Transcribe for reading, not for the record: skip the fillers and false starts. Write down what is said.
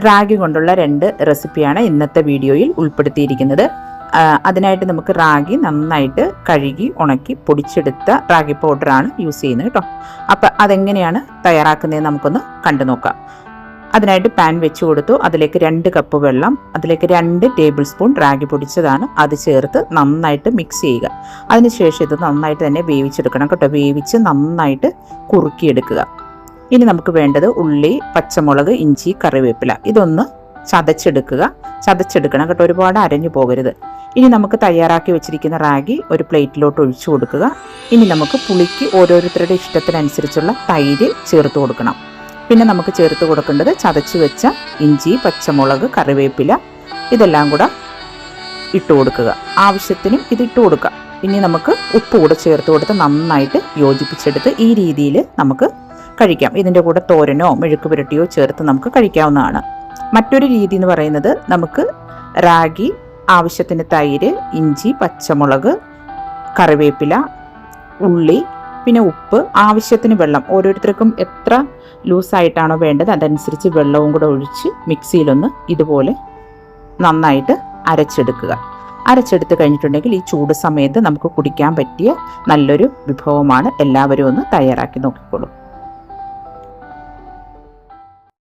റാഗി കൊണ്ടുള്ള 2 റെസിപ്പിയാണ് ഇന്നത്തെ വീഡിയോയിൽ ഉൾപ്പെടുത്തിയിരിക്കുന്നത്. അതിനായിട്ട് നമുക്ക് റാഗി നന്നായിട്ട് കഴുകി ഉണക്കി പൊടിച്ചെടുത്ത റാഗി പൗഡറാണ് യൂസ് ചെയ്യുന്നത് കേട്ടോ. അപ്പം അതെങ്ങനെയാണ് തയ്യാറാക്കുന്നതെന്ന് നമുക്കൊന്ന് കണ്ടു നോക്കാം. അതിനായിട്ട് പാൻ വെച്ച് കൊടുത്തു. അതിലേക്ക് 2 കപ്പ് വെള്ളം, അതിലേക്ക് 2 ടേബിൾ സ്പൂൺ റാഗി പൊടിച്ചതാണ്, അത് ചേർത്ത് നന്നായിട്ട് മിക്സ് ചെയ്യുക. അതിനുശേഷം ഇത് നന്നായിട്ട് തന്നെ വേവിച്ചെടുക്കണം കേട്ടോ. വേവിച്ച് നന്നായിട്ട് കുറുക്കിയെടുക്കുക. ഇനി നമുക്ക് വേണ്ടത് ഉള്ളി, പച്ചമുളക്, ഇഞ്ചി, കറിവേപ്പില ഇതൊന്ന് ചതച്ചെടുക്കണം കേട്ടോ. ഒരുപാട് അരഞ്ഞു പോകരുത്. ഇനി നമുക്ക് തയ്യാറാക്കി വെച്ചിരിക്കുന്ന റാഗി ഒരു പ്ലേറ്റിലോട്ട് ഒഴിച്ചു കൊടുക്കുക. ഇനി നമുക്ക് പുളിക്ക് ഓരോരുത്തരുടെ ഇഷ്ടത്തിനനുസരിച്ചുള്ള തൈര് ചേർത്ത് കൊടുക്കണം. പിന്നെ നമുക്ക് ചേർത്ത് കൊടുക്കേണ്ടത് ചതച്ച് വെച്ച ഇഞ്ചി, പച്ചമുളക്, കറിവേപ്പില ഇതെല്ലാം കൂടെ ഇട്ട് കൊടുക്കുക. ആവശ്യത്തിനും ഇത് ഇട്ട് കൊടുക്കുക. ഇനി നമുക്ക് ഉപ്പ് കൂടെ ചേർത്ത് കൊടുത്ത് നന്നായിട്ട് യോജിപ്പിച്ചെടുത്ത് ഈ രീതിയിൽ നമുക്ക് കഴിക്കാം. ഇതിൻ്റെ കൂടെ തോരനോ മെഴുക്ക് പുരട്ടിയോ ചേർത്ത് നമുക്ക് കഴിക്കാവുന്നതാണ്. മറ്റൊരു രീതി എന്ന് പറയുന്നത്, നമുക്ക് റാഗി, ആവശ്യത്തിന് തൈര്, ഇഞ്ചി, പച്ചമുളക്, കറിവേപ്പില, ഉള്ളി, പിന്നെ ഉപ്പ്, ആവശ്യത്തിന് വെള്ളം, ഓരോരുത്തർക്കും എത്ര ലൂസായിട്ടാണോ വേണ്ടത് അതനുസരിച്ച് വെള്ളവും കൂടെ ഒഴിച്ച് മിക്സിയിലൊന്ന് ഇതുപോലെ നന്നായിട്ട് അരച്ചെടുത്ത് കഴിഞ്ഞിട്ടുണ്ടെങ്കിൽ ഈ ചൂട് സമയത്ത് നമുക്ക് കുടിക്കാൻ പറ്റിയ നല്ലൊരു വിഭവമാണ്. എല്ലാവരും ഒന്ന് തയ്യാറാക്കി നോക്കിക്കോളൂ.